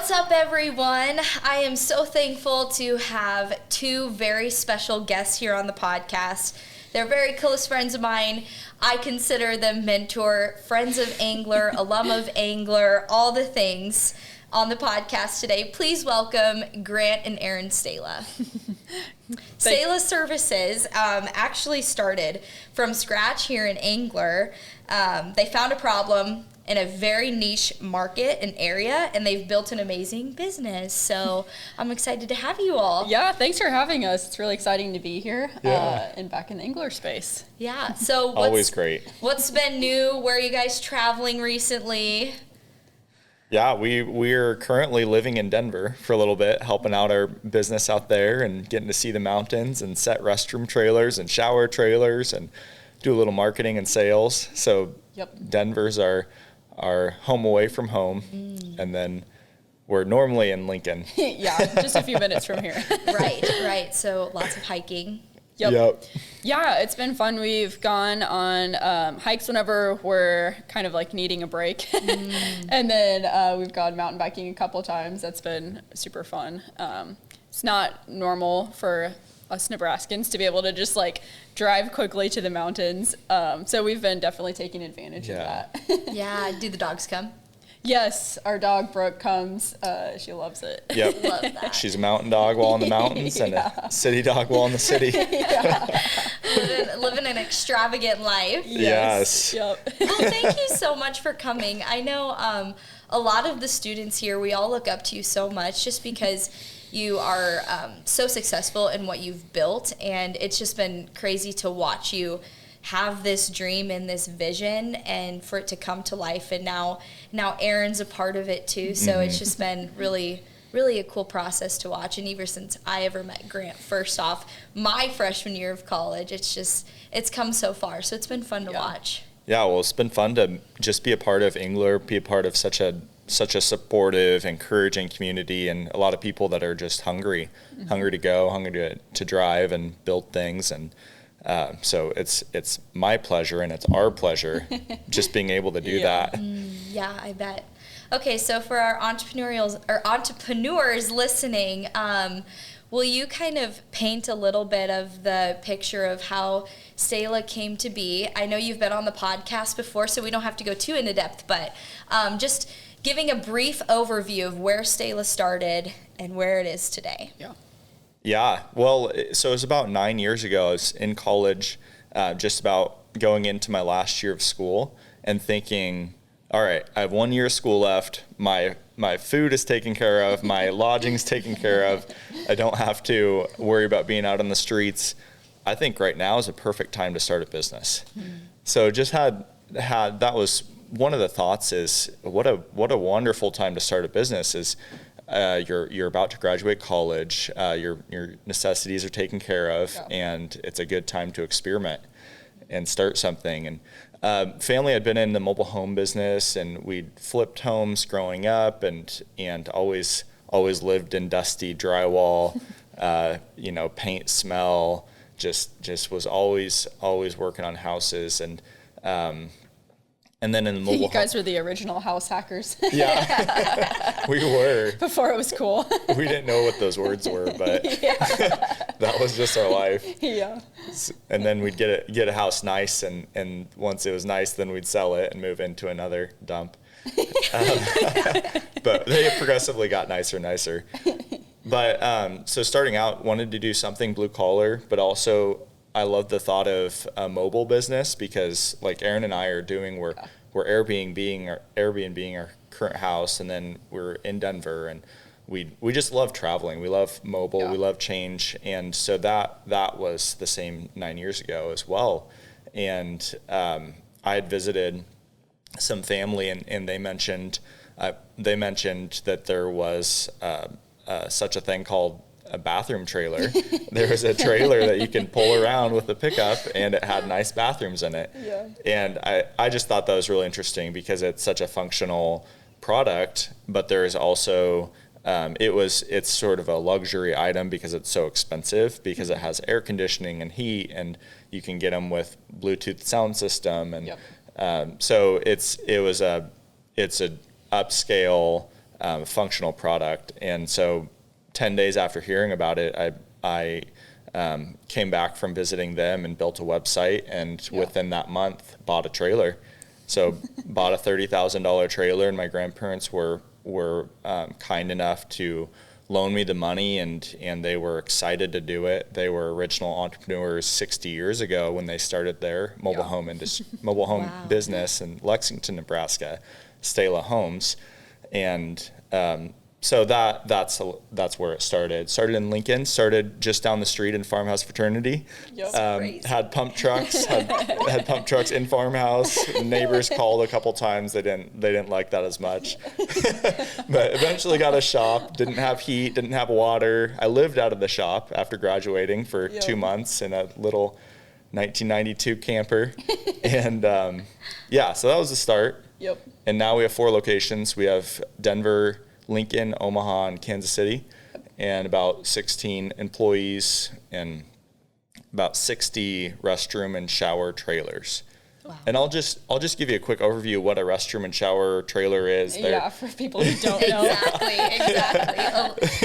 What's up, everyone? I am so thankful to have two very special guests here on the podcast. They're very close friends of mine. I consider them mentor, friends of Engler, alum of Engler, all the things on the podcast today. Please welcome Grant and Erin Stahla. Stahla Services actually started from scratch here in Engler. They found a problem in a very niche market and area, and they've built an amazing business. So I'm excited to have you all. Yeah, thanks for having us. It's really exciting to be here and back in the Engler space. Yeah, so always great. What's been new? Where are you guys traveling recently? Yeah, we're currently living in Denver for a little bit, helping out our business out there and getting to see the mountains and set restroom trailers and shower trailers and do a little marketing and sales. So Denver's our home away from home, and then we're normally in Lincoln. Yeah, just a few minutes from here. Right. So lots of hiking. Yep. Yeah, it's been fun. We've gone on hikes whenever we're kind of like needing a break. And then we've gone mountain biking a couple times. That's been super fun. It's not normal for us Nebraskans to be able to just like drive quickly to the mountains. So we've been definitely taking advantage of that. Yeah, do the dogs come? Yes, our dog Brooke comes. She loves it. Yep. Love that. She's a mountain dog while in the mountains and a city dog while in the city. Living an extravagant life. Yes. Yep. Well, thank you so much for coming. I know a lot of the students here, we all look up to you so much just because you are so successful in what you've built, and it's just been crazy to watch you have this dream and this vision and for it to come to life, and now Erin's a part of it too. So it's just been really a cool process to watch. And ever since I ever met Grant, first off, my freshman year of college, it's come so far. So it's been fun to watch. Yeah, well, it's been fun to just be a part of Engler, be a part of such a supportive, encouraging community, and a lot of people that are just hungry to go, hungry to drive and build things. And so it's my pleasure and it's our pleasure just being able to do that. Yeah, I bet. Okay, so for our entrepreneurs listening, will you kind of paint a little bit of the picture of how Stahla came to be? I know you've been on the podcast before, so we don't have to go too into depth, but just giving a brief overview of where Stahla started and where it is today. Yeah. Well, so it was about 9 years ago. I was in college, just about going into my last year of school and thinking, all right, I have 1 year of school left. My food is taken care of. My lodging's taken care of. I don't have to worry about being out on the streets. I think right now is a perfect time to start a business. So just had that was one of the thoughts is what a wonderful time to start a business is you're about to graduate college, your necessities are taken care of, and it's a good time to experiment and start something. And family had been in the mobile home business, and we'd flipped homes growing up, and always lived in dusty drywall, paint smell. Just was always working on houses, and then in the mobile You guys were the original house hackers. Yeah, we were. Before it was cool. We didn't know what those words were, but that was just our life. Yeah. And then we'd get a house nice, and once it was nice, then we'd sell it and move into another dump. But they progressively got nicer. But so starting out, wanted to do something blue collar, but also I love the thought of a mobile business because like Erin and I are doing, we're Airbnb our current house, and then we're in Denver, and we just love traveling. We love mobile, we love change. And so that was the same 9 years ago as well. And I had visited some family, and they mentioned that there was such a thing called a bathroom trailer. There was a trailer that you can pull around with a pickup, and it had nice bathrooms in it. Yeah. And I just thought that was really interesting because it's such a functional product, but there is also it's sort of a luxury item because it's so expensive, because it has air conditioning and heat, and you can get them with Bluetooth sound system, and so it's a upscale functional product. And so 10 days after hearing about it, I came back from visiting them and built a website, and within that month bought a trailer. So bought a $30,000 trailer, and my grandparents were kind enough to loan me the money, and they were excited to do it. They were original entrepreneurs 60 years ago when they started their mobile home business in Lexington, Nebraska, Stahla Homes. And so that's where it started. Started in Lincoln, started just down the street in Farmhouse Fraternity. Had pump trucks, had pump trucks in Farmhouse. Neighbors called a couple times. They didn't like that as much. But eventually got a shop, didn't have heat, didn't have water. I lived out of the shop after graduating for 2 months in a little 1992 camper. And so that was the start. Yep. And now we have 4 locations. We have Denver, Lincoln, Omaha, and Kansas City, and about 16 employees and about 60 restroom and shower trailers. Wow. And I'll just give you a quick overview of what a restroom and shower trailer is. For people who don't know. Exactly.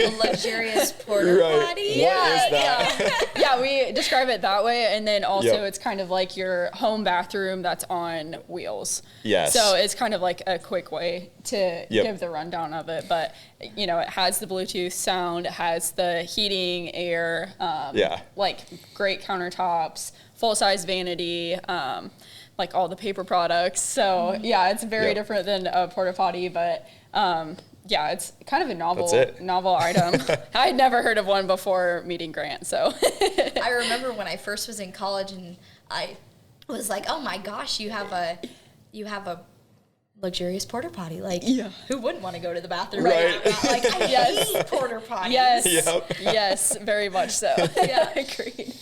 A luxurious porta potty. What is that? We describe it that way, and then also it's kind of like your home bathroom that's on wheels. Yes. So it's kind of like a quick way to give the rundown of it, but it has the Bluetooth sound, it has the heating, air, like great countertops, full-size vanity, like all the paper products. So it's very different than a porta potty, but it's kind of a novel item. I'd never heard of one before meeting Grant. So I remember when I first was in college, and I was like, oh my gosh, you have a luxurious porta potty. Like, who wouldn't want to go to the bathroom? Right. Like, I hate porta potties. Yes, very much so. Agreed.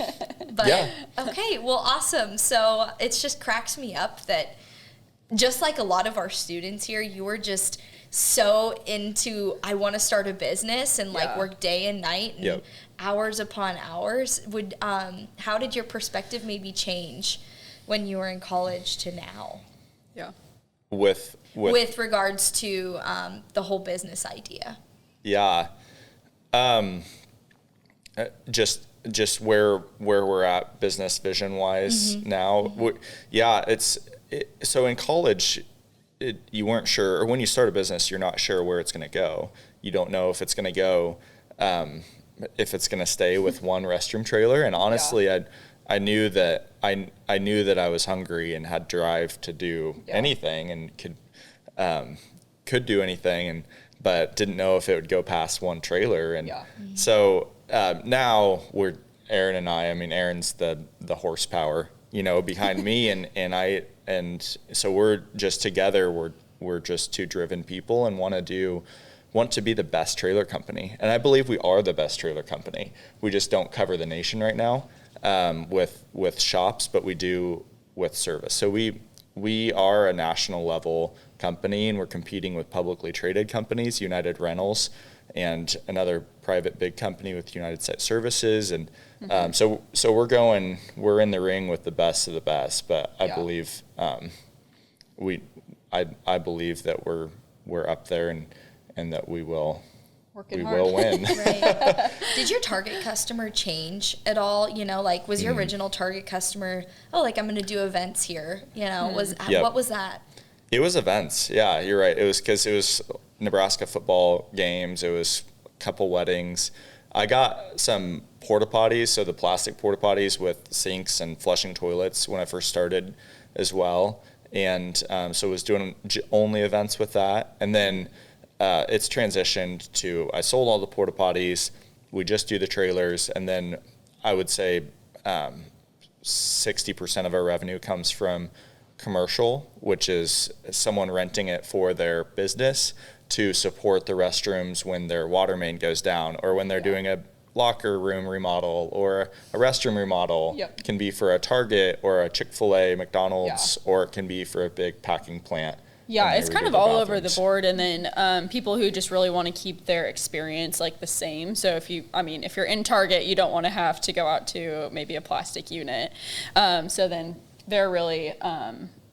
But okay, well, awesome. So it just cracks me up that just like a lot of our students here, you were just so into, I want to start a business and like work day and night and hours upon hours. How did your perspective maybe change when you were in college to now? Yeah. With regards to the whole business idea. Yeah. Just where we're at business vision wise now. So in college, you weren't sure, or when you start a business, you're not sure where it's going to go. You don't know if it's going to go, if it's going to stay with one restroom trailer. And honestly, I knew that I was hungry and had drive to do anything and could do anything, but didn't know if it would go past one trailer. And so now Erin and I mean, Erin's the horsepower, behind me, and so we're just together. We're just 2 driven people and want to be the best trailer company. And I believe we are the best trailer company. We just don't cover the nation right now with shops, but we do with service. So we are a national level company, and we're competing with publicly traded companies, United Rentals, and another private big company with United Services. And so we're in the ring with the best of the best, but I believe I believe that we're up there and that we will win. Right. Did your target customer change at all? Was your original target customer, I'm going to do events here, what was that? It was events. Yeah, you're right. It was because it was Nebraska football games. It was a couple weddings. I got some porta potties, so the plastic porta potties with sinks and flushing toilets when I first started as well. And so I was doing only events with that. And then it's transitioned to, I sold all the porta potties. We just do the trailers. And then I would say 60% of our revenue comes from commercial, which is someone renting it for their business to support the restrooms when their water main goes down, or when they're doing a locker room remodel or a restroom remodel. It can be for a Target or a Chick-fil-A, McDonald's, or it can be for a big packing plant. Yeah, it's kind of all over the board. And then people who just really want to keep their experience like the same. So if you're in Target, you don't want to have to go out to maybe a plastic unit. So then they're really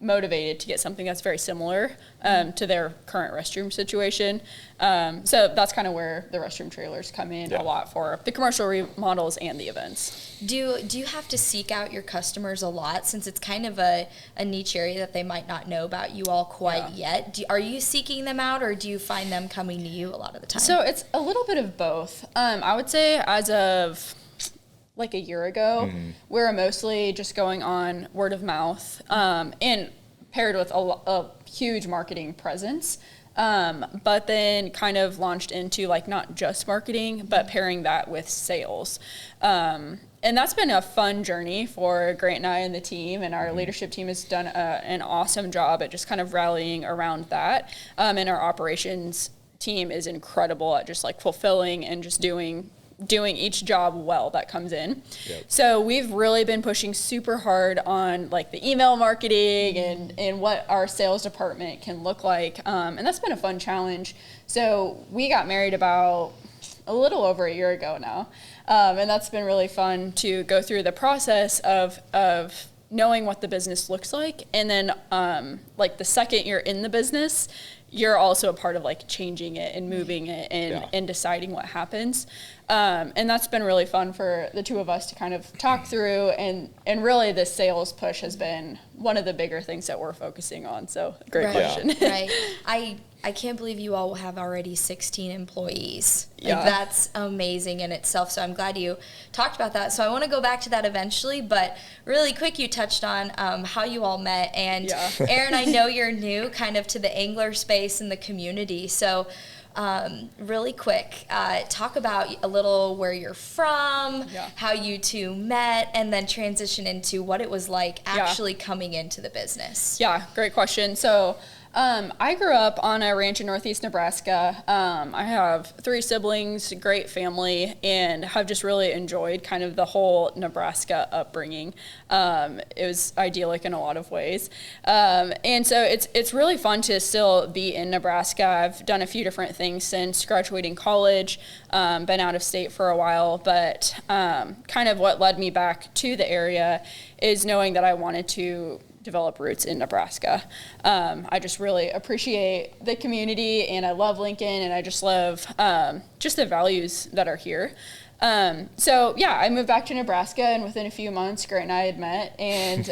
motivated to get something that's very similar to their current restroom situation. So that's kind of where the restroom trailers come in a lot for the commercial remodels and the events. Do you have to seek out your customers a lot, since it's kind of a niche area that they might not know about you all quite yet? Are you seeking them out, or do you find them coming to you a lot of the time? So it's a little bit of both. I would say as of like a year ago, we were mostly just going on word of mouth, and paired with a huge marketing presence. But then kind of launched into like not just marketing, but pairing that with sales. And that's been a fun journey for Grant and I and the team, and our leadership team has done an awesome job at just kind of rallying around that. And our operations team is incredible at just like fulfilling and just doing each job well that comes in. So we've really been pushing super hard on like the email marketing and what our sales department can look like. And that's been a fun challenge. So we got married about a little over a year ago now. And that's been really fun to go through the process of knowing what the business looks like. And then like the second you're in the business, you're also a part of like changing it and moving it and deciding what happens. And that's been really fun for the two of us to kind of talk through, and really the sales push has been one of the bigger things that we're focusing on. So great question. Right. I can't believe you all have already 16 employees. Like, that's amazing in itself. So I'm glad you talked about that. So I want to go back to that eventually, but really quick, you touched on how you all met. And Erin, I know you're new kind of to the Engler space and the community. So really quick, talk about a little where you're from, how you two met, and then transition into what it was like actually coming into the business. Yeah, great question. So I grew up on a ranch in northeast Nebraska. I have 3 siblings, great family, and have just really enjoyed kind of the whole Nebraska upbringing. It was idyllic in a lot of ways. And so it's really fun to still be in Nebraska. I've done a few different things since graduating college, been out of state for a while, but kind of what led me back to the area is knowing that I wanted to develop roots in Nebraska. I just really appreciate the community, and I love Lincoln, and I just love just the values that are here. So yeah, I moved back to Nebraska, and within a few months, Grant and I had met, and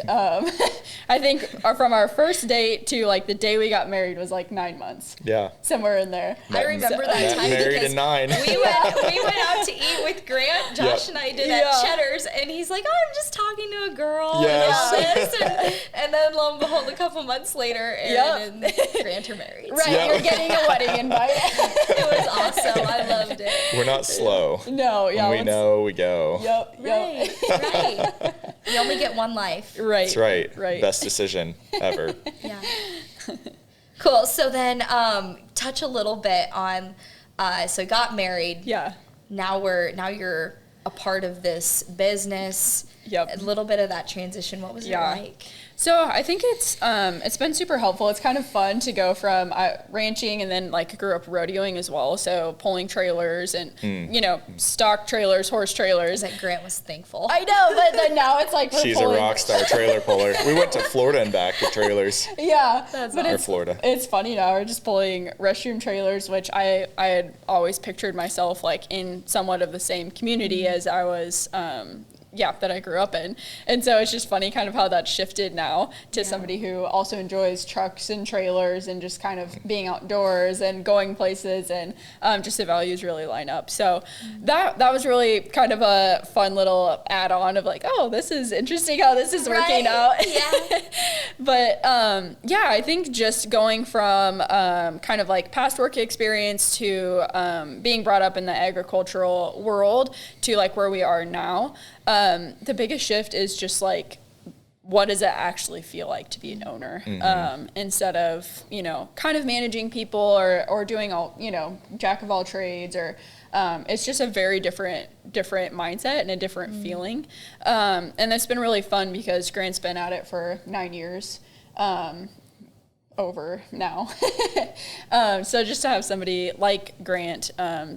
I think from our first date to like the day we got married was like 9 months. Yeah. Somewhere in there. I remember that time married because in 9. we went out to eat with Grant. Josh and I did at Cheddar's, and he's like, "Oh, I'm just talking to a girl and all this," and then lo and behold, a couple months later, Erin and Grant are married. Right, you're getting a wedding invite. It was awesome. I loved it. We're not slow. No, when we know, we go. Right. You only get one life. Right. That's right. Best decision ever. Yeah. Cool. So then touch a little bit on, so got married. Yeah. Now you're a part of this business. Yep. A little bit of that transition. What was it like? So I think it's been super helpful. It's kind of fun to go from ranching, and then like grew up rodeoing as well. So pulling trailers and stock trailers, horse trailers. That Grant was thankful. I know, but then now it's like she's a rock star trailer puller. We went to Florida and back with trailers. Yeah, that's but awesome. Florida. It's funny now. We're just pulling restroom trailers, which I had always pictured myself like in somewhat of the same community as I was. That I grew up in. And so it's just funny kind of how that shifted now to somebody who also enjoys trucks and trailers and just kind of being outdoors and going places, and just the values really line up. So that was really kind of a fun little add-on of like, oh, this is interesting how this is working out. Yeah. But I think just going from kind of like past work experience to being brought up in the agricultural world to like where we are now, the biggest shift is just like, what does it actually feel like to be an owner? Instead of, kind of managing people or doing all, jack of all trades, or it's just a very different mindset and a different feeling. And it's been really fun because Grant's been at it for 9 years. Over now. So just to have somebody like Grant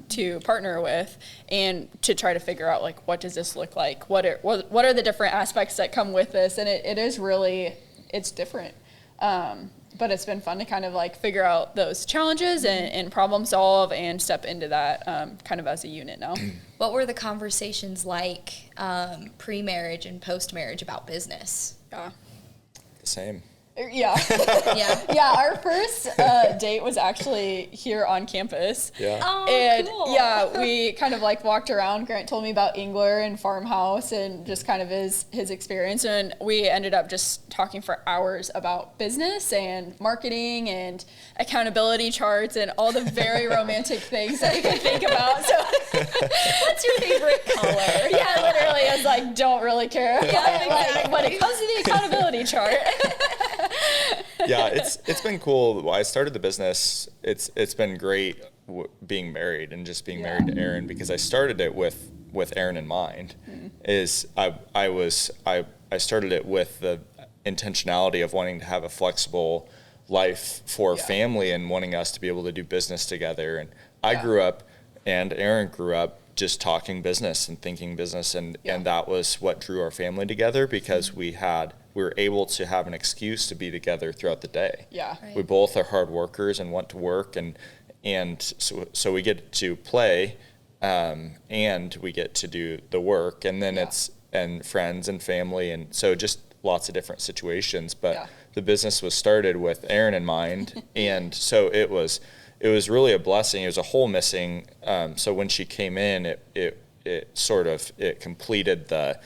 to partner with and to try to figure out like, what does this look like? What are the different aspects that come with this? And it is really, it's different. But it's been fun to kind of like figure out those challenges and problem solve and step into that kind of as a unit now. What were the conversations like pre-marriage and post-marriage about business? Yeah. The same. Yeah. Yeah. Yeah, our first date was actually here on campus. Yeah. Oh, And cool. yeah, we kind of like walked around. Grant told me about Engler and Farmhouse and just kind of his experience. And we ended up just talking for hours about business and marketing and accountability charts and all the very romantic things that you can think about. So What's your favorite color? yeah, literally, I was like, don't really care. Yeah, Like, when it comes to the accountability chart. Yeah, it's been cool. I started the business. It's been great being married and just being married to Erin, because I started it with Erin in mind. I started it with the intentionality of wanting to have a flexible life for family and wanting us to be able to do business together. And I grew up, and Erin grew up just talking business and thinking business, and that was what drew our family together, because we were able to have an excuse to be together throughout the day. Yeah. Right. We both are hard workers and want to work, and so we get to play, and we get to do the work, and then and friends and family, and so just lots of different situations. But the business was started with Erin in mind, and so it was really a blessing. It was a hole missing. So when she came in, it completed the,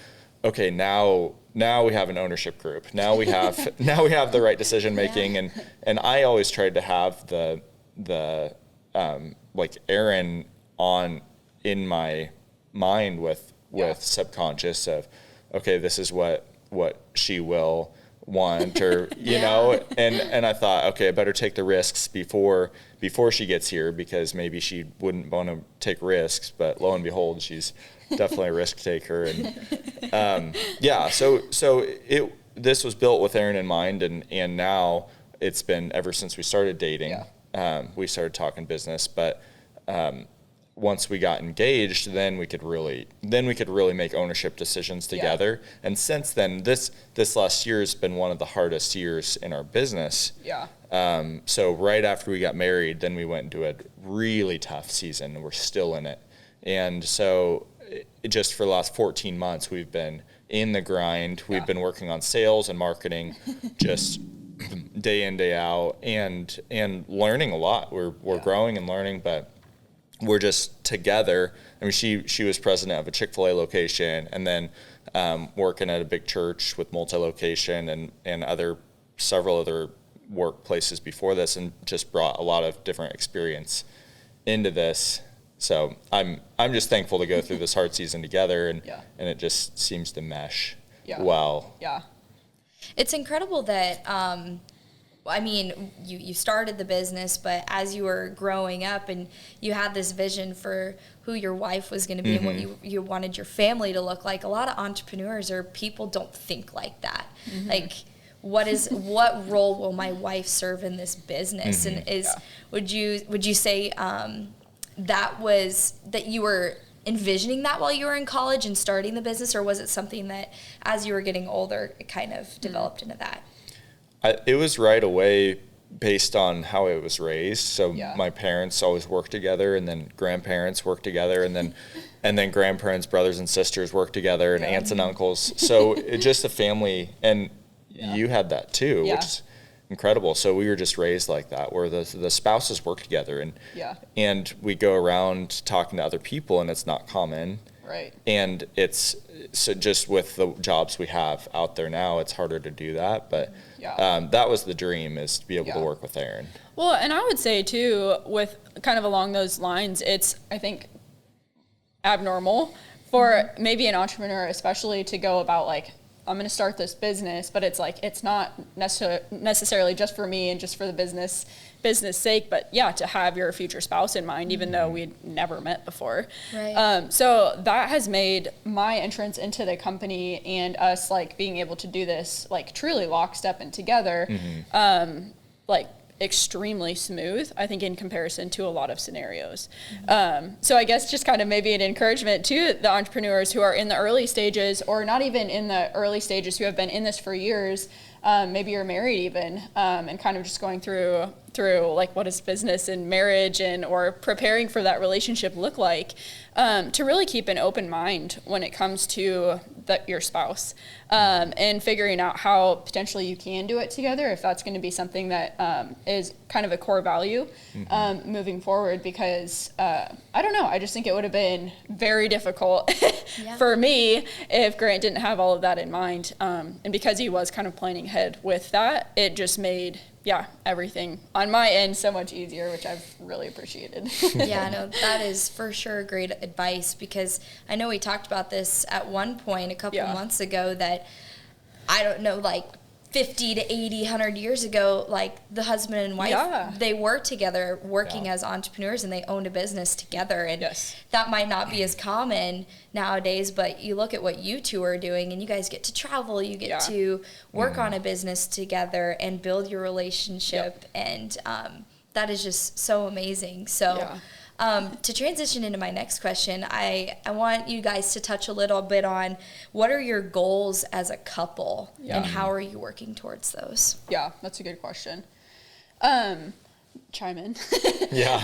okay, now we have an ownership group. Now we have the right decision making, and I always tried to have the like Erin on in my mind with subconscious of, okay, this is what she will want, or you know, and I thought, okay, I better take the risks before she gets here, because maybe she wouldn't want to take risks, but lo and behold, she's definitely a risk taker. And this was built with Erin in mind, and now it's been, ever since we started dating, we started talking business, but once we got engaged, then we could really make ownership decisions together. And since then, this last year has been one of the hardest years in our business. So right after we got married, then we went into a really tough season, and we're still in it. And so just for the last 14 months, we've been in the grind. We've been working on sales and marketing just day in, day out, and learning a lot. We're growing and learning, but we're just together. I mean, she was president of a Chick-fil-A location, and then working at a big church with multi-location and several other workplaces before this, and just brought a lot of different experience into this. So I'm just thankful to go through this hard season together, and it just seems to mesh well. Yeah. It's incredible that, I mean, you started the business, but as you were growing up and you had this vision for who your wife was going to be and what you wanted your family to look like, a lot of entrepreneurs or people don't think like that. Like, what role will my wife serve in this business? And would you say that you were envisioning that while you were in college and starting the business, or was it something that as you were getting older, it kind of developed into that? It was right away based on how it was raised. So my parents always worked together, and then grandparents worked together, and then grandparents, brothers and sisters worked together, and aunts and uncles. So it's just a family, and you had that too, which is incredible. So we were just raised like that, where the spouses work together, and we go around talking to other people, and it's not common. Right. And it's so just with the jobs we have out there now, it's harder to do that. But that was the dream, is to be able to work with Erin. Well, and I would say too, with kind of along those lines, it's, I think, abnormal for maybe an entrepreneur, especially, to go about like, I'm going to start this business, but it's like, it's not necessarily just for me and just for the business sake, but to have your future spouse in mind, even though we'd never met before. Right. So that has made my entrance into the company and us like being able to do this like truly lockstep and together, like extremely smooth, I think, in comparison to a lot of scenarios. So I guess just kind of maybe an encouragement to the entrepreneurs who are in the early stages, or not even in the early stages, who have been in this for years. maybe you're married even, and kind of just going through like what does business and marriage or preparing for that relationship look like, to really keep an open mind when it comes to your spouse, and figuring out how potentially you can do it together if that's going to be something that is kind of a core value moving forward, because I don't know, I just think it would have been very difficult for me if Grant didn't have all of that in mind, and because he was kind of planning ahead with that, it just made everything on my end so much easier, which I've really appreciated. Yeah, no, that is for sure great advice, because I know we talked about this at one point a couple months ago, that I don't know, like 50 to 80, 100 years ago, like the husband and wife, they were together working as entrepreneurs, and they owned a business together. And that might not be as common nowadays, but you look at what you two are doing, and you guys get to travel, you get to work on a business together and build your relationship. And that is just so amazing. So to transition into my next question, I want you guys to touch a little bit on what are your goals as a couple, and how are you working towards those? Yeah, that's a good question. Chime in.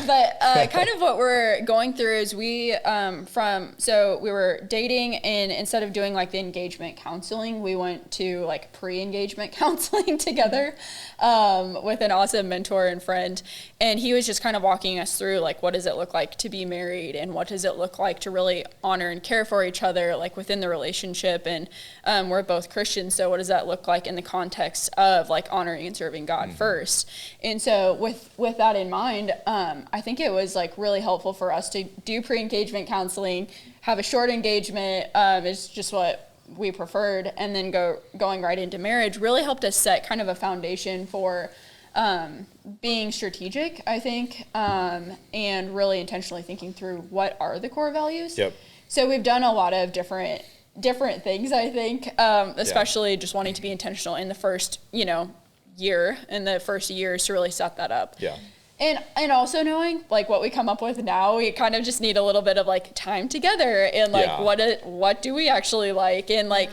But kind of what we're going through is we were dating, and instead of doing like the engagement counseling, we went to like pre-engagement counseling together with an awesome mentor and friend. And he was just kind of walking us through like, what does it look like to be married, and what does it look like to really honor and care for each other, like within the relationship. And we're both Christians, so what does that look like in the context of like honoring and serving God first? And so with that in mind, I think it was like really helpful for us to do pre-engagement counseling, have a short engagement, is just what we preferred, and then going right into marriage really helped us set kind of a foundation for being strategic, I think, and really intentionally thinking through what are the core values. So we've done a lot of different things, I think, especially just wanting to be intentional in the first, year, in the first years, to really set that up. And also knowing like what we come up with now, we kind of just need a little bit of like time together, and like what do we actually like, and like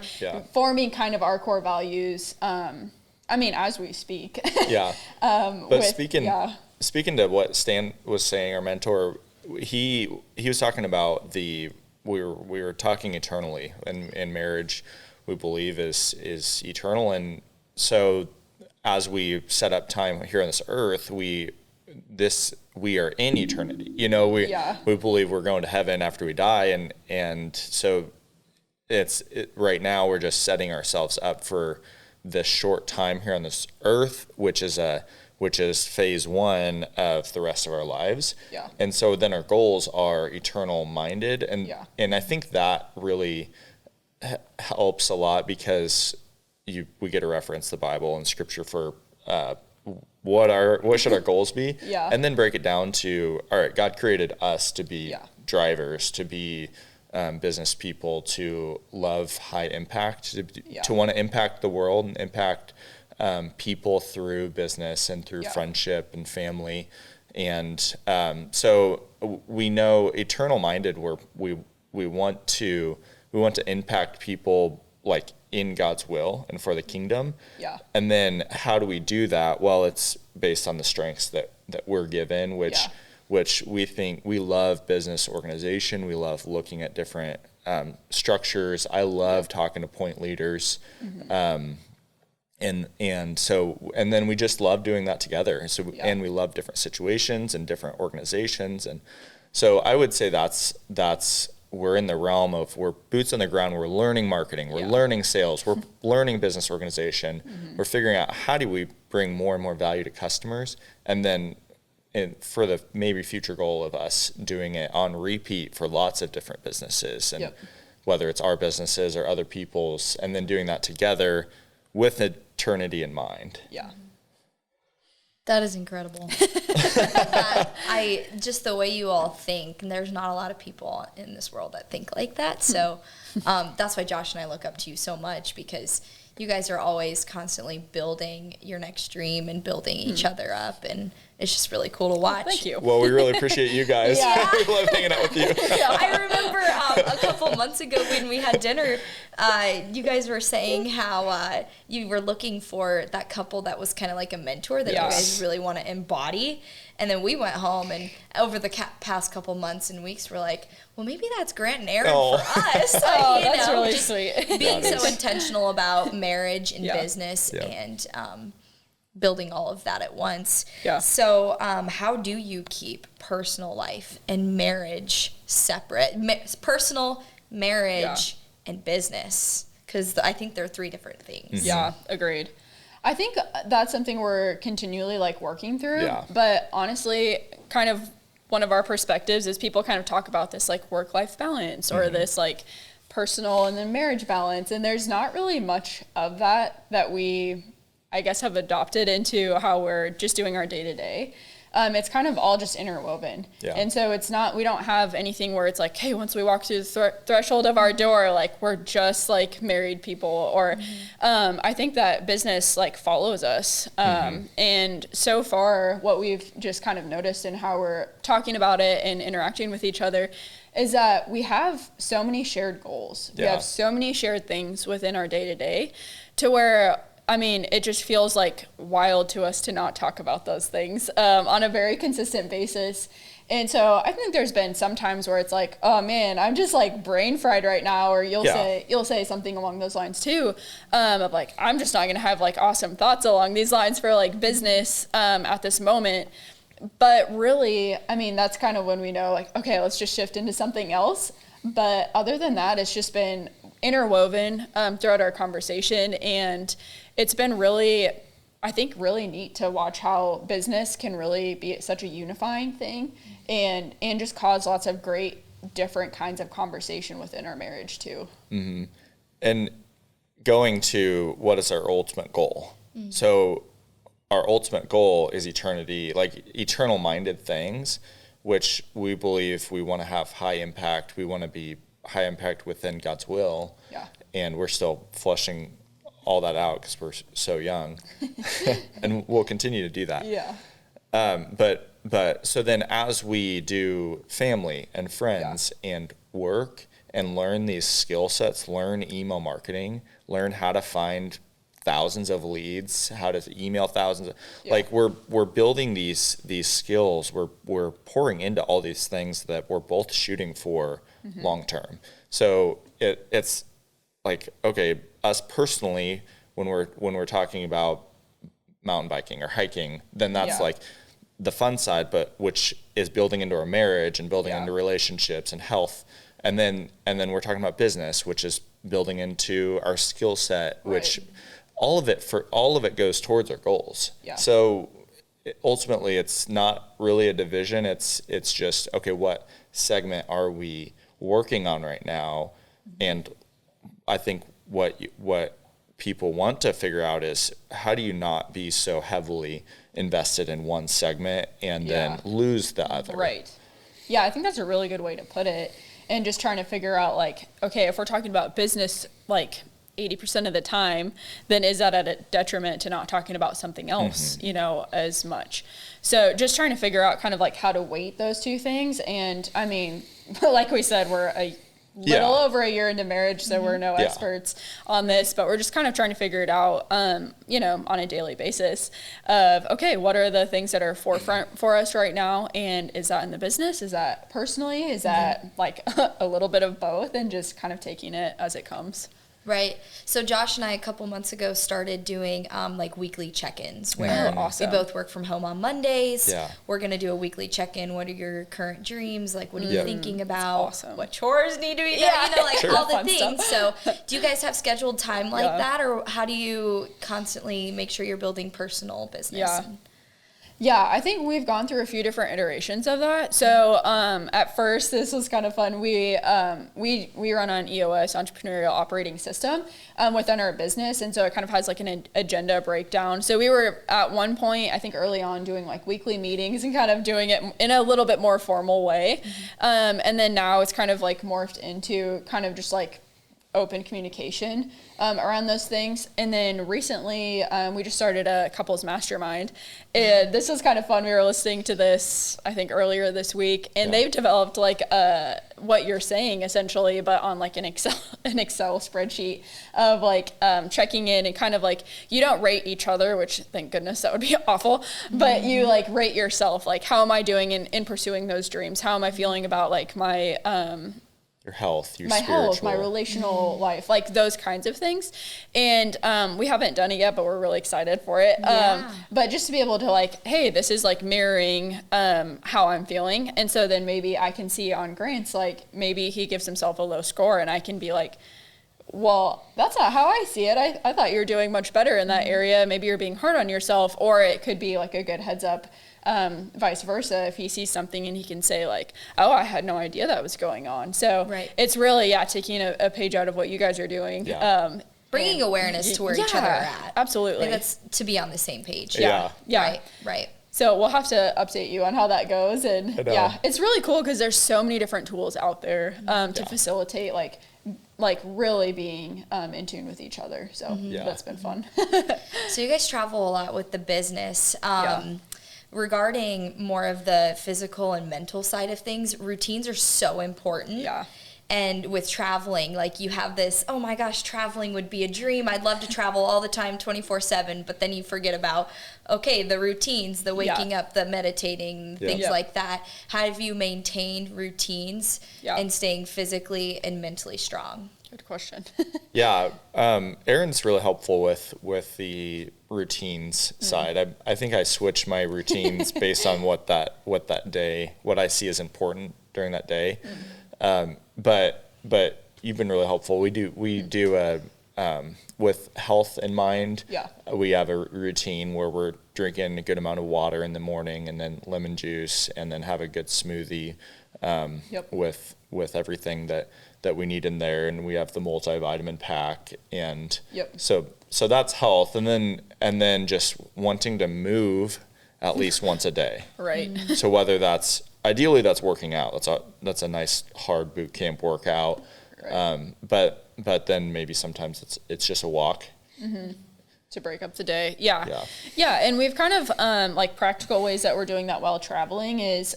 forming kind of our core values. I mean, as we speak. But speaking to what Stan was saying, our mentor, he was talking about we were talking eternally, and in marriage, we believe is eternal, and so as we set up time here on this earth, we are in eternity. We believe we're going to heaven after we die, and so right now we're just setting ourselves up for this short time here on this earth, which is phase one of the rest of our lives. And so then our goals are eternal minded, and I think that really helps a lot, because we get to reference the Bible and Scripture for what should our goals be, and then break it down to, all right, God created us to be drivers, to be business people, to love high impact, to want to impact the world and impact people through business and through friendship and family. And so we know eternal minded, we want to impact people like in God's will and for the kingdom. And then how do we do that? Well, it's based on the strengths that we're given, which we think we love business organization. We love looking at different structures. I love talking to point leaders. And then we just love doing that together. So, and we love different situations and different organizations. And so I would say that's we're in the realm of, we're boots on the ground. We're learning marketing. We're learning sales. We're learning business organization. We're figuring out how do we bring more and more value to customers. And then for the maybe future goal of us doing it on repeat for lots of different businesses, and whether it's our businesses or other people's, and then doing that together with eternity in mind. That is incredible. Just the way you all think, and there's not a lot of people in this world that think like that. So that's why Josh and I look up to you so much, because you guys are always constantly building your next dream and building each other up, and it's just really cool to watch. Thank you. Well, we really appreciate you guys. Yeah. We love hanging out with you. I remember a couple months ago when we had dinner, you guys were saying how you were looking for that couple that was kind of like a mentor that you guys really want to embody. And then we went home, and over the past couple months and weeks, we're like, well, maybe that's Grant and Erin for us. Oh, that's really sweet. Being so intentional about marriage and business and building all of that at once. Yeah. So how do you keep personal life and marriage separate? Personal, marriage, and business? Because I think they're three different things. Yeah, agreed. I think that's something we're continually like working through. Yeah. But honestly, kind of one of our perspectives is people kind of talk about this like work-life balance or this like personal and then marriage balance. And there's not really much of that we, I guess, have adopted into how we're just doing our day-to-day. It's kind of all just interwoven. Yeah. And so it's not, we don't have anything where it's like, hey, once we walk through the threshold of our door, like we're just like married people, or I think that business like follows us. And so far what we've just kind of noticed in how we're talking about it and interacting with each other is that we have so many shared goals. We have so many shared things within our day-to-day to where, I mean, it just feels like wild to us to not talk about those things on a very consistent basis. And so I think there's been some times where it's like, oh man, I'm just like brain fried right now, or you'll say something along those lines too, of like, I'm just not gonna have like awesome thoughts along these lines for like business at this moment. But really, I mean, that's kind of when we know like, okay, let's just shift into something else. But other than that, it's just been interwoven throughout our conversation, and it's been really, I think, really neat to watch how business can really be such a unifying thing and just cause lots of great different kinds of conversation within our marriage too. Mm-hmm. And going to what is our ultimate goal? So our ultimate goal is eternity, like eternal minded things, which we believe we want to have high impact. We want to be high impact within God's will. Yeah. And we're still fleshing all that out because we're so young and we'll continue to do that. Yeah. But so then as we do family and friends and work and learn these skill sets, learn email marketing, learn how to find thousands of leads, how to email thousands of, like we're building these skills, we're pouring into all these things that we're both shooting for long term. So it's like, okay, us personally, when we're talking about mountain biking or hiking, then that's like the fun side, but which is building into our marriage and building into relationships and health. And then we're talking about business, which is building into our skill set, which all of it goes towards our goals. Yeah. So ultimately it's not really a division. It's just, okay, what segment are we working on right now? And I think what people want to figure out is, how do you not be so heavily invested in one segment and then lose the other? Right. Yeah, I think that's a really good way to put it. And just trying to figure out like, okay, if we're talking about business like 80% of the time, then is that at a detriment to not talking about something else, as much? So just trying to figure out kind of like how to weight those two things. And I mean, like we said, we're a little over a year into marriage, so we're no experts on this, but we're just kind of trying to figure it out, on a daily basis of, okay, what are the things that are forefront for us right now? And is that in the business? Is that personally? Is that like a little bit of both, and just kind of taking it as it comes? Right. So Josh and I a couple months ago started doing like weekly check-ins where we both work from home on Mondays. Yeah. We're going to do a weekly check-in. What are your current dreams? Like, what are you thinking about? Awesome. What chores need to be done? All the things. So do you guys have scheduled time like that, or how do you constantly make sure you're building personal business? Yeah, I think we've gone through a few different iterations of that. So at first, this was kind of fun. We run on EOS, Entrepreneurial Operating System, within our business. And so it kind of has like an agenda breakdown. So we were at one point, I think early on, doing like weekly meetings and kind of doing it in a little bit more formal way. And then now it's kind of like morphed into kind of just like open communication around those things. And then recently, we just started a couples mastermind. And this was kind of fun. We were listening to this, I think, earlier this week, and they've developed like what you're saying essentially, but on like an Excel spreadsheet of like checking in and kind of like, you don't rate each other, which thank goodness that would be awful, but you like rate yourself. Like, how am I doing in pursuing those dreams? How am I feeling about like my your health, my health, my relational life, like those kinds of things. And we haven't done it yet, but we're really excited for it. But just to be able to like, hey, this is like mirroring how I'm feeling. And so then maybe I can see on Grant's, like maybe he gives himself a low score and I can be like, well, that's not how I see it. I thought you were doing much better in that area. Maybe you're being hard on yourself. Or it could be like a good heads up. Vice versa, if he sees something and he can say like, oh, I had no idea that was going on. So it's really, taking a page out of what you guys are doing. Bringing awareness to where each other are at. Absolutely. I think that's to be on the same page. Yeah. Right. So we'll have to update you on how that goes. And it's really cool because there's so many different tools out there to facilitate like really being in tune with each other. So that's been fun. So you guys travel a lot with the business. Regarding more of the physical and mental side of things, routines are so important. Yeah. And with traveling, like you have this, oh my gosh, traveling would be a dream. I'd love to travel all the time, 24/7. But then you forget about, okay, the routines, the waking up, the meditating, things like that. How have you maintained routines and staying physically and mentally strong? Good question. Erin's really helpful with the routines side. I think I switch my routines based on what I see as important during that day. But you've been really helpful. We do with health in mind. We have a routine where we're drinking a good amount of water in the morning and then lemon juice and then have a good smoothie with everything that we need in there, and we have the multivitamin pack, and so that's health, and then just wanting to move at least once a day. Right. So whether ideally that's working out. That's a nice hard boot camp workout. Right. But then maybe sometimes it's just a walk. To break up the day. Yeah. And we've kind of like practical ways that we're doing that while traveling is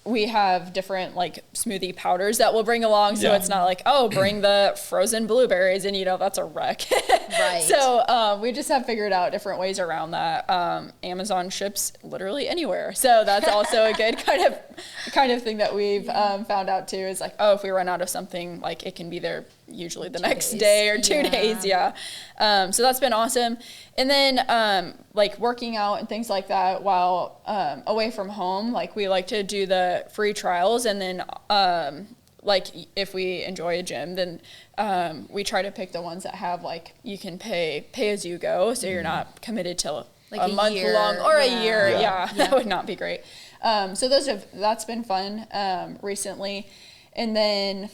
we have different like smoothie powders that we'll bring along. So it's not like, oh, bring the frozen blueberries and that's a wreck. Right. So we just have figured out different ways around that. Amazon ships literally anywhere. So that's also a good kind of thing that we've found out too, is like, oh, if we run out of something, like it can be there usually the next day or 2 days. So that's been awesome. And then like working out and things like that while away from home, like we like to do the free trials, and then like if we enjoy a gym, then we try to pick the ones that have like you can pay as you go, so you're not committed to like a month year. Long or a year. That would not be great. So that's been fun recently. And then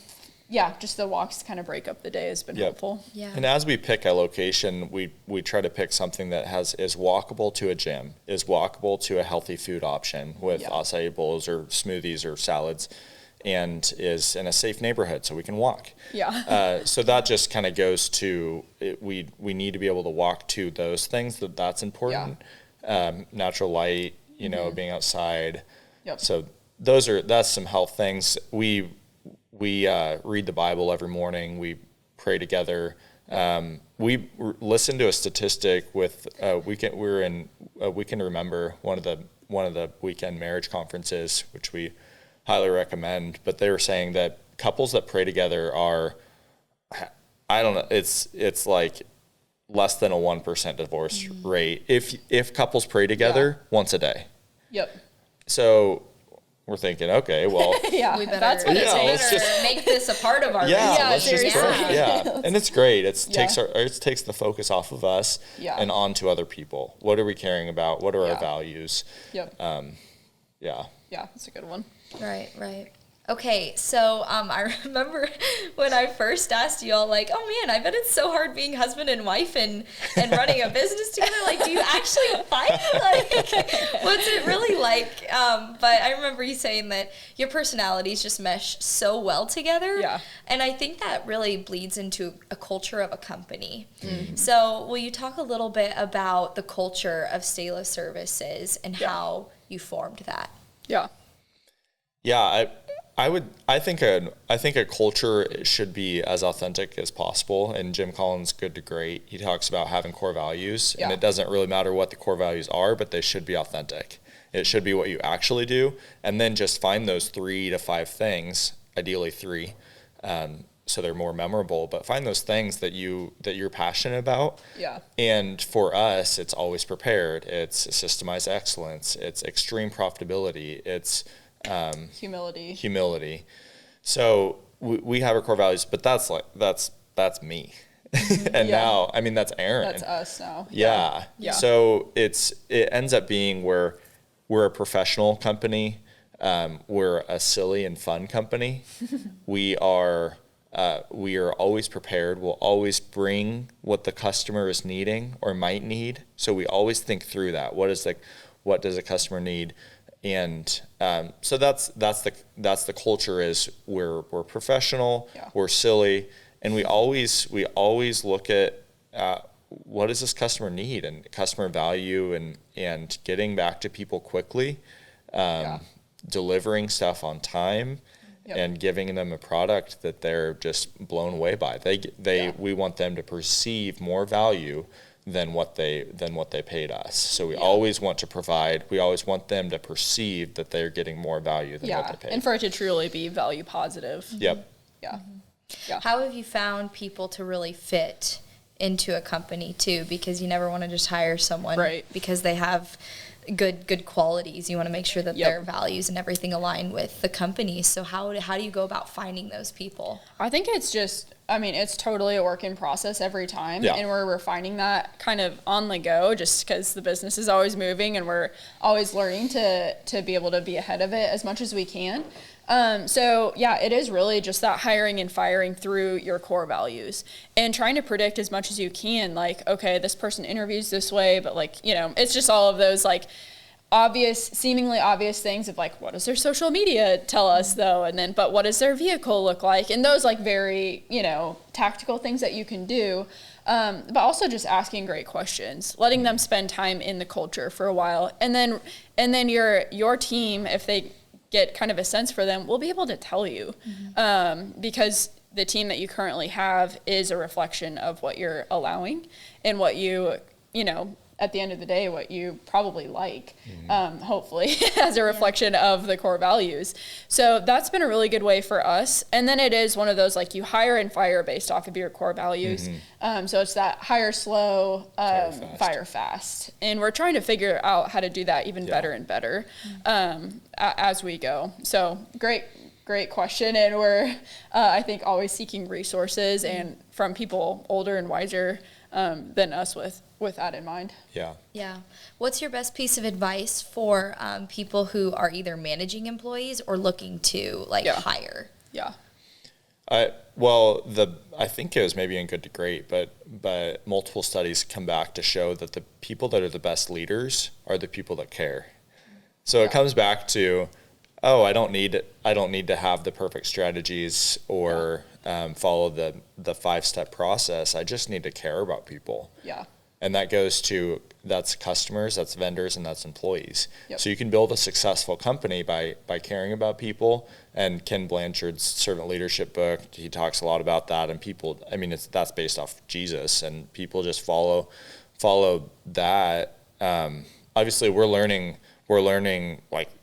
just the walks to kind of break up the day has been helpful. Yeah. And as we pick a location, we try to pick something that is walkable to a gym, is walkable to a healthy food option with acai bowls or smoothies or salads, and is in a safe neighborhood so we can walk. So that just kind of goes to we need to be able to walk to those things that's important. Natural light, being outside. So that's some health things. We read the Bible every morning. We pray together. We listened to a statistic with we were in We Can Remember, one of the weekend marriage conferences, which we highly recommend. But they were saying that couples that pray together are, I don't know, it's like less than a 1% divorce rate if couples pray together once a day. So we're thinking, okay, well, we better, that's what let's just make this a part of our let's just pray. And it's great. It takes the focus off of us and onto other people. What are we caring about? What are our values? Yeah, that's a good one. Right. Okay, so I remember when I first asked you all, like, oh man, I bet it's so hard being husband and wife and running a business together. Like, do you actually fight? Like, what's it really like? But I remember you saying that your personalities just mesh so well together. Yeah. And I think that really bleeds into a culture of a company. Mm-hmm. So will you talk a little bit about the culture of Stahla Services and how you formed that? Yeah. Yeah, I think a culture should be as authentic as possible. And Jim Collins' Good to Great, he talks about having core values, and it doesn't really matter what the core values are, but they should be authentic. It should be what you actually do, and then just find those 3 to 5 things, ideally 3, so they're more memorable. But find those things that you're passionate about. Yeah. And for us, it's always prepared. It's systemized excellence. It's extreme profitability. It's humility. So we have our core values, but that's me. And now, I mean, that's Erin. That's us now. Yeah. So it ends up being where we're a professional company. We're a silly and fun company. We are always prepared. We'll always bring what the customer is needing or might need. So we always think through that. What does the customer need? And so that's the culture. Is we're professional, we're silly, and we always look at what does this customer need and customer value, and getting back to people quickly, delivering stuff on time, and giving them a product that they're just blown away by. We want them to perceive more value than what they paid us. So we always want to provide. We always want them to perceive that they're getting more value than what they paid. And for it to truly be value positive. Yep. Yeah. Yeah. How have you found people to really fit into a company too? Because you never want to just hire someone because they have good qualities. You want to make sure that their values and everything align with the company. So how do you go about finding those people? I think it's totally a work in process every time. And we're refining that kind of on the go, just because the business is always moving and we're always learning to be able to be ahead of it as much as we can. It is really just that hiring and firing through your core values and trying to predict as much as you can, like, okay, this person interviews this way, but it's just all of those seemingly obvious things of what does their social media tell us though? And then, but what does their vehicle look like? And those very, tactical things that you can do. But also just asking great questions, letting them spend time in the culture for a while. And then your team, if they get kind of a sense for them, we'll be able to tell you, because the team that you currently have is a reflection of what you're allowing and what you at the end of the day, what you probably like, hopefully, as a reflection of the core values. So that's been a really good way for us. And then it is one of those, you hire and fire based off of your core values. So it's that hire slow, fire fast. And we're trying to figure out how to do that even better and better as we go. So great question. And we're, I think, always seeking resources and from people older and wiser than us with that in mind. Yeah. What's your best piece of advice for people who are either managing employees or looking to hire? I think it was maybe in Good to Great, but multiple studies come back to show that the people that are the best leaders are the people that care. So it comes back to, I don't need to have the perfect strategies or follow the 5-step process. I just need to care about people. And that goes to, that's customers, that's vendors, and that's employees. So you can build a successful company by caring about people. And Ken Blanchard's Servant Leadership book, he talks a lot about that. And people, that's based off Jesus, and people just follow that. Obviously, we're learning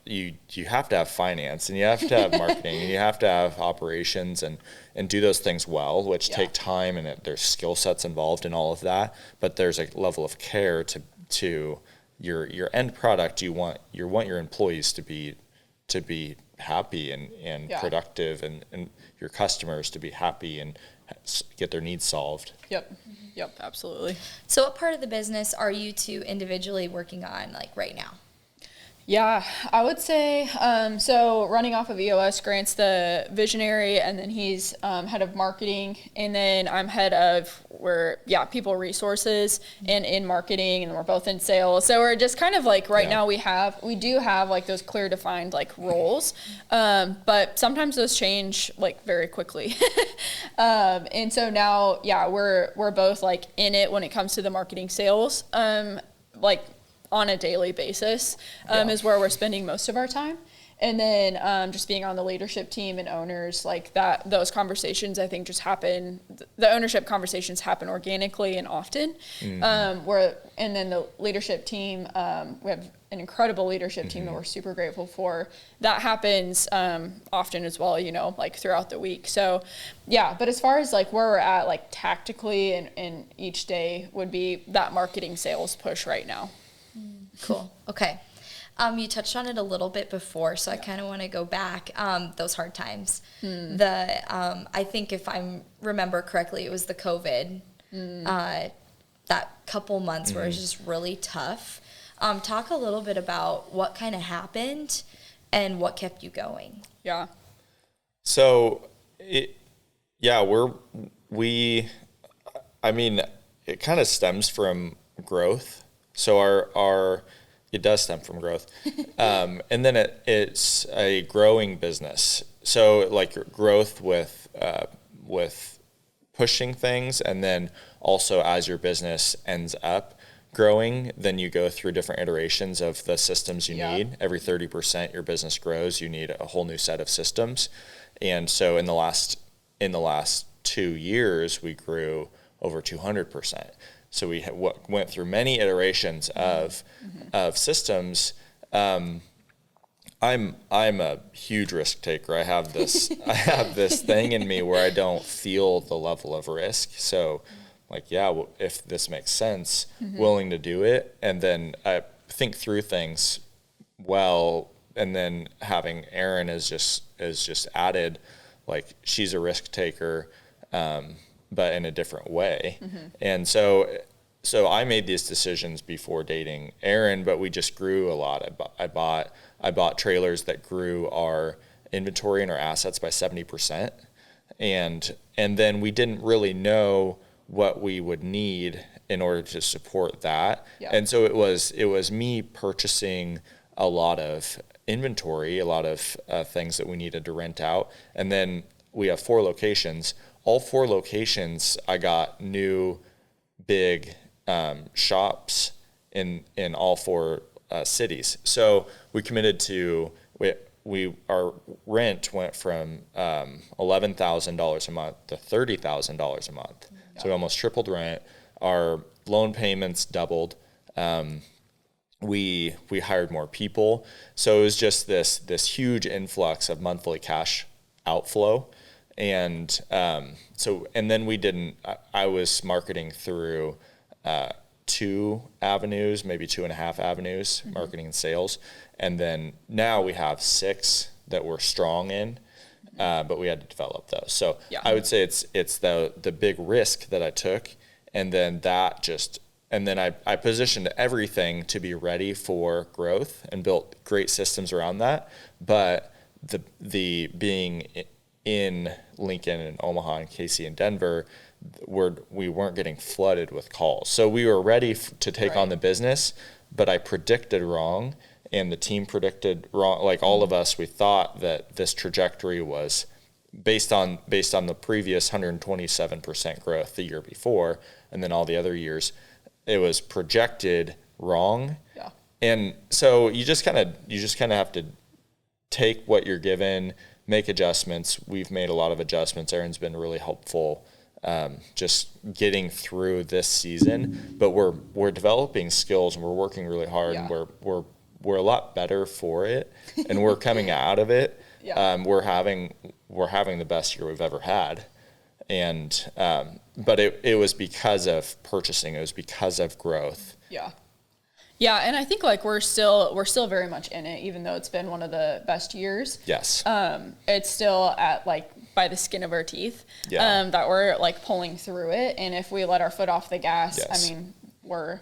you have to have finance, and you have to have marketing, and you have to have operations, and do those things well, which take time, and there's skill sets involved in all of that. But there's a level of care to your end product. You want your employees to be happy and productive, and your customers to be happy and get their needs solved. Yep, absolutely. So what part of the business are you two individually working on right now? Yeah, I would say, so running off of EOS, Grant's the visionary, and then he's head of marketing, and then I'm head of people resources and in marketing, and we're both in sales. So we're just kind of like now we do have like those clear defined like roles, but sometimes those change like very quickly. And so now, we're both like in it when it comes to the marketing sales, like on a daily basis, is where we're spending most of our time. And then just being on the leadership team and owners, like that, those conversations I think just happen, the ownership conversations happen organically and often. And then the leadership team, we have an incredible leadership team that we're super grateful for. That happens often as well, like throughout the week. So but as far as like where we're at, like tactically and each day would be that marketing sales push right now. Cool. Okay. You touched on it a little bit before, so I kind of want to go back. Those hard times. I think if I remember correctly, it was the COVID, that couple months where it was just really tough. Talk a little bit about what kind of happened and what kept you going. Yeah. So, it kind of stems from growth. So it does stem from growth. And then it's a growing business. So like growth with pushing things, and then also as your business ends up growing, then you go through different iterations of the systems you need. Every 30% your business grows, you need a whole new set of systems. And so in the last 2 years, we grew over 200%. So we went through many iterations of systems. I'm a huge risk taker. I have this thing in me where I don't feel the level of risk. So like, if this makes sense, willing to do it. And then I think through things well, and then having Erin is just added, like she's a risk taker, but in a different way. And so I made these decisions before dating Erin, but we just grew a lot. I bought trailers that grew our inventory and our assets by 70%. And then we didn't really know what we would need in order to support that. Yeah. And so it was me purchasing a lot of inventory, a lot of things that we needed to rent out. And then we have 4 locations. All 4 locations, I got new big shops in all 4 cities. So we committed to our rent went from $11,000 a month to $30,000 a month. Yeah. So we almost tripled rent. Our loan payments doubled. We hired more people. So it was just this huge influx of monthly cash outflow. And then I was marketing through 2 avenues, maybe 2.5 avenues, marketing and sales. And then now we have 6 that we're strong in, but we had to develop those. So I would say it's the big risk that I took. And then I positioned everything to be ready for growth and built great systems around that. But the being in Lincoln and Omaha and KC and Denver, we weren't getting flooded with calls. So we were ready to take on the business, but I predicted wrong, and the team predicted wrong. Like all of us, we thought that this trajectory was based on the previous 127% growth the year before, and then all the other years, it was projected wrong. Yeah. And so you just kind of have to take what you're given, make adjustments. We've made a lot of adjustments. Erin's been really helpful, just getting through this season. But we're developing skills, and we're working really hard, and we're a lot better for it, and we're coming out of it. We're having the best year we've ever had, and but it was because of purchasing. It was because of growth. Yeah, and I think like we're still very much in it, even though it's been one of the best years. Yes. It's still at like by the skin of our teeth. that we're like pulling through it, and if we let our foot off the gas, I mean we're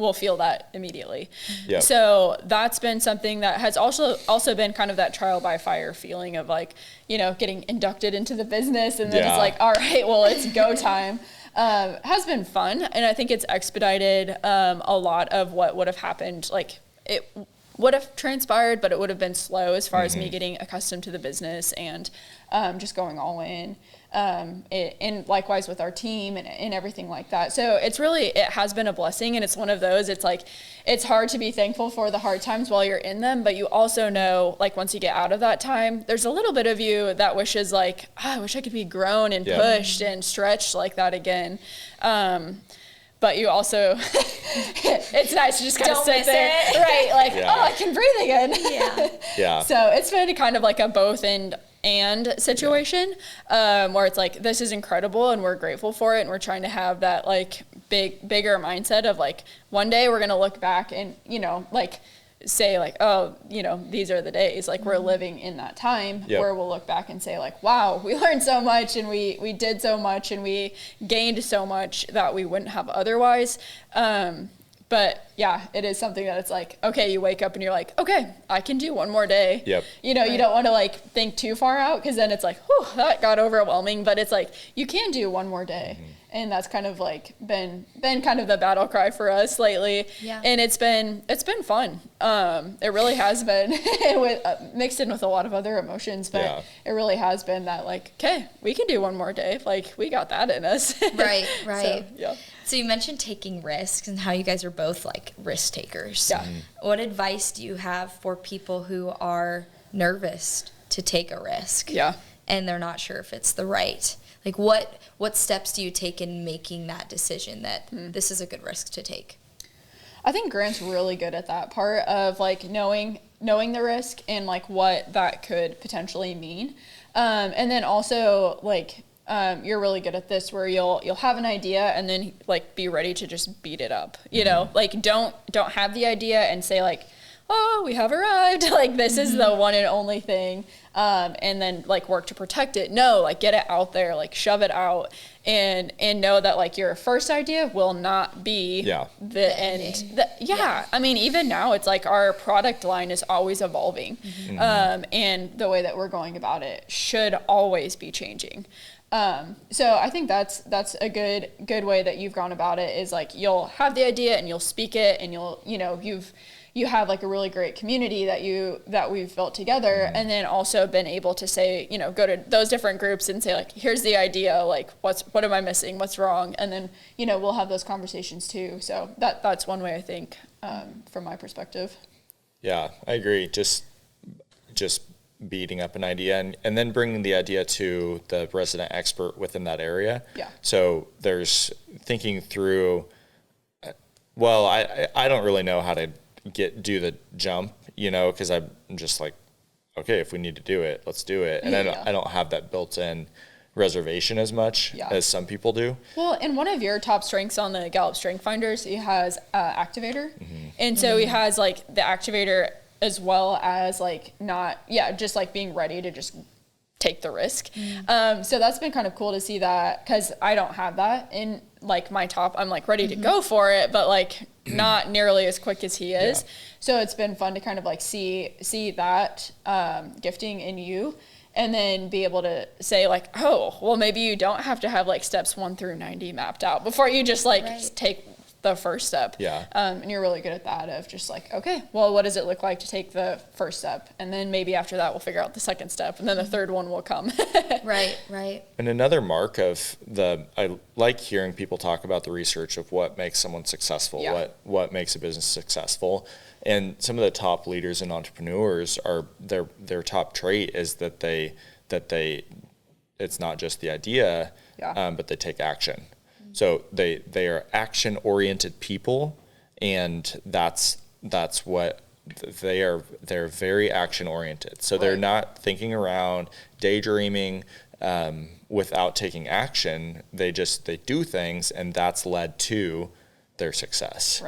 will feel that immediately. Yep. So that's been something that has also been kind of that trial by fire feeling of like, you know, getting inducted into the business and then it's like, all right, well, it's go time. Has been fun. And I think it's expedited a lot of what would have happened. Like it would have transpired, but it would have been slow as far as me getting accustomed to the business and just going all in. And likewise with our team and everything like that. So it has been a blessing, and it's one of those, it's like, it's hard to be thankful for the hard times while you're in them, but you also know, like, once you get out of that time, there's a little bit of you that wishes like, I wish I could be grown and pushed and stretched like that again. But you also, it's nice to just kind of sit there, right? Like, oh, I can breathe again. Yeah. So it's been kind of like a both and situation, where it's like, this is incredible and we're grateful for it. And we're trying to have that like bigger mindset of like, one day we're going to look back and, you know, like say like, oh, you know, these are the days, like we're living in that time where we'll look back and say like, wow, we learned so much and we did so much and we gained so much that we wouldn't have otherwise. But yeah, it is something that it's like, okay, you wake up and you're like, okay, I can do one more day. You know, you don't want to like think too far out, because then it's like, whew, that got overwhelming. But it's like, you can do one more day. And that's kind of like been kind of the battle cry for us lately. And it's been fun. It really has been with mixed in with a lot of other emotions, but it really has been that like, okay, we can do one more day. Like we got that in us. Right. So, So you mentioned taking risks and how you guys are both like risk takers. What advice do you have for people who are nervous to take a risk? And they're not sure if it's the right. Like what steps do you take in making that decision that this is a good risk to take? I think Grant's really good at that part of like knowing the risk and like what that could potentially mean. And then also like you're really good at this where you'll have an idea and then like be ready to just beat it up. You know, like don't have the idea and say like, oh, we have arrived. Like this is the one and only thing. And then like work to protect it. No, like get it out there, like shove it out and know that like your first idea will not be the end. I mean, even now it's like our product line is always evolving. And the way that we're going about it should always be changing. So I think that's a good way that you've gone about it is like, you'll have the idea and you'll speak it and you have like a really great community that we've built together, and then also been able to say, you know, go to those different groups and say like, here's the idea, like what am I missing? What's wrong? And then, you know, we'll have those conversations too. So that's one way I think, from my perspective. Yeah, I agree. Just beating up an idea and then bringing the idea to the resident expert within that area. So there's thinking through, well, I don't really know how to do the jump, you know, because I'm just like, okay, if we need to do it, let's do it. And I don't have that built-in reservation as much as some people do. Well, and one of your top strengths on the Gallup Strength Finders, he has activator. And so he has like the activator as well as like just like being ready to just take the risk. So that's been kind of cool to see that, because I don't have that in like my top. I'm like ready to go for it, but like not nearly as quick as he is. So it's been fun to kind of like see that gifting in you, and then be able to say like, oh, well, maybe you don't have to have like steps 1 through 90 mapped out before you just like take the first step. And you're really good at that of just like, okay, well, what does it look like to take the first step? And then maybe after that, we'll figure out the second step, and then the third one will come. Right. And another mark of I like hearing people talk about the research of what makes someone successful, what makes a business successful. And some of the top leaders and entrepreneurs are their top trait is that they it's not just the idea, but they take action. So they are action-oriented people, and that's what they are. They're very action-oriented. So they're not thinking around, daydreaming without taking action. They do things, and that's led to their success.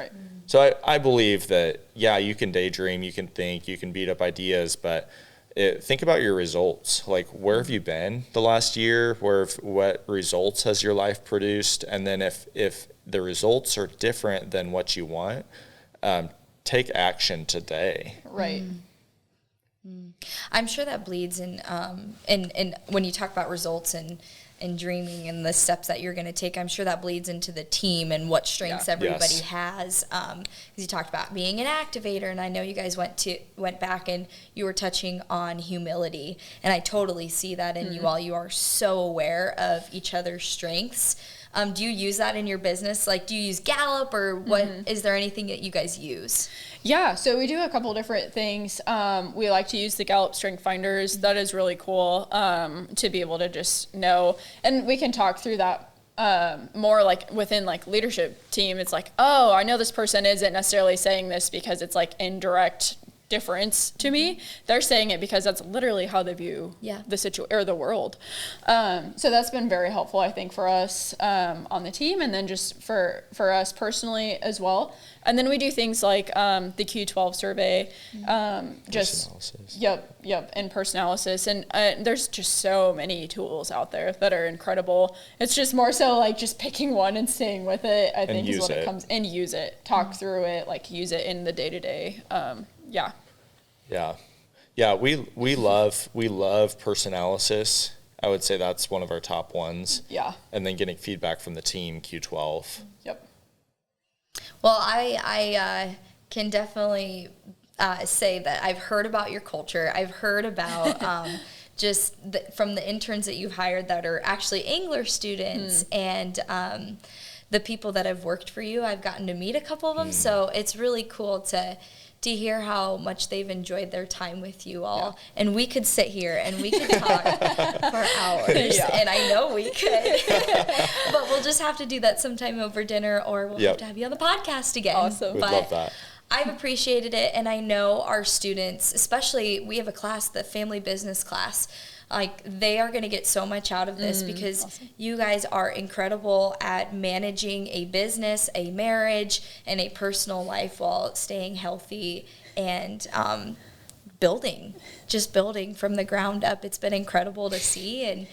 So I believe that, you can daydream, you can think, you can beat up ideas, but think about your results. Like, where have you been the last year? What results has your life produced? And then if the results are different than what you want, take action today. Right. I'm sure that bleeds in when you talk about results and dreaming and the steps that you're going to take, I'm sure that bleeds into the team and what strengths everybody has. Because you talked about being an activator, and I know you guys went back and you were touching on humility, and I totally see that in you all. You are so aware of each other's strengths. Do you use that in your business? Like, do you use Gallup, or what? Is there anything that you guys use? Yeah, so we do a couple different things. We like to use the Gallup Strength Finders. That is really cool to be able to just know. And we can talk through that more like within like leadership team. It's like, oh, I know this person isn't necessarily saying this because it's like indirect difference to me. They're saying it because that's literally how they view the situation or the world. So that's been very helpful, I think, for us on the team, and then just for us personally as well. And then we do things like the Q12 survey, and personalysis. And there's just so many tools out there that are incredible. It's just more so like just picking one and staying with it, I think, is what it comes, and use it, talk through it, like use it in the day-to-day. Yeah, we love personalysis. I would say that's one of our top ones. Yeah. And then getting feedback from the team, Q12. Yep. Well, I can definitely say that I've heard about your culture. I've heard about from the interns that you've hired that are actually Engler students, and the people that have worked for you. I've gotten to meet a couple of them, so it's really cool to hear how much they've enjoyed their time with you all. Yeah. And we could sit here and we could talk for hours, and I know we could. But we'll just have to do that sometime over dinner, or we'll have to have you on the podcast again. Awesome. We'd love that. I've appreciated it, and I know our students, especially, we have a class, the family business class, like, they are going to get so much out of this because you guys are incredible at managing a business, a marriage, and a personal life while staying healthy and building from the ground up. It's been incredible to see and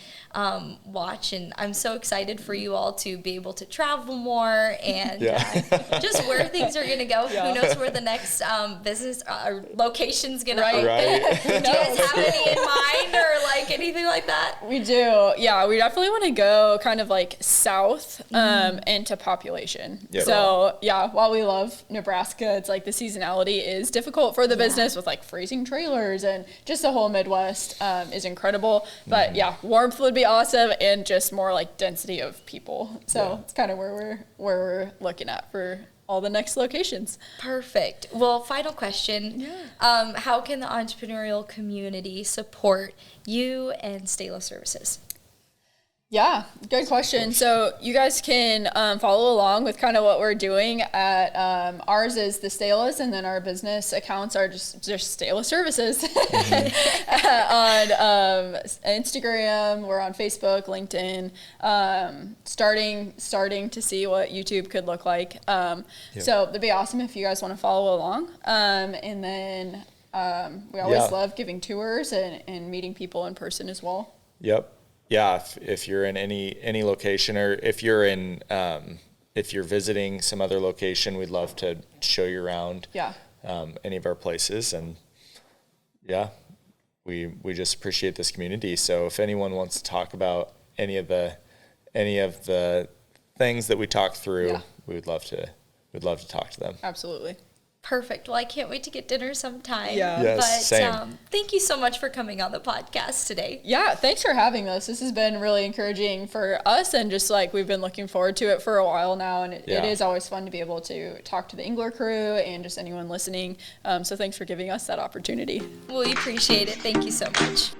watch, and I'm so excited for you all to be able to travel more and just where things are going to go. Who knows where the next business or location's going to open? Right. Do you guys have any in mind, or like anything like that? We do. Yeah, we definitely want to go kind of like south into population. Yep. So while we love Nebraska, it's like the seasonality is difficult for the business with like freezing trailers, and just the whole Midwest is incredible. But warmth would be awesome, and just more like density of people. So it's kind of where we're looking at for all the next locations. Perfect. Well, final question. How can the entrepreneurial community support you and Stahla Services? Yeah, good question. So you guys can follow along with kind of what we're doing at ours is the Stahlas, and then our business accounts are just Stahla Services on Instagram. We're on Facebook, LinkedIn, starting to see what YouTube could look like. So it'd be awesome if you guys want to follow along. And then we always love giving tours and meeting people in person as well. Yep. Yeah, if you're in any location, or if you're visiting some other location, we'd love to show you around any of our places. And we just appreciate this community. So if anyone wants to talk about any of the things that we talked through, we'd love to talk to them. Absolutely. Perfect. Well, I can't wait to get dinner sometime. Yeah. Yes, but same. Thank you so much for coming on the podcast today. Yeah, thanks for having us. This has been really encouraging for us, and just like we've been looking forward to it for a while now, and it is always fun to be able to talk to the Engler crew and just anyone listening. So thanks for giving us that opportunity. We appreciate it. Thank you so much.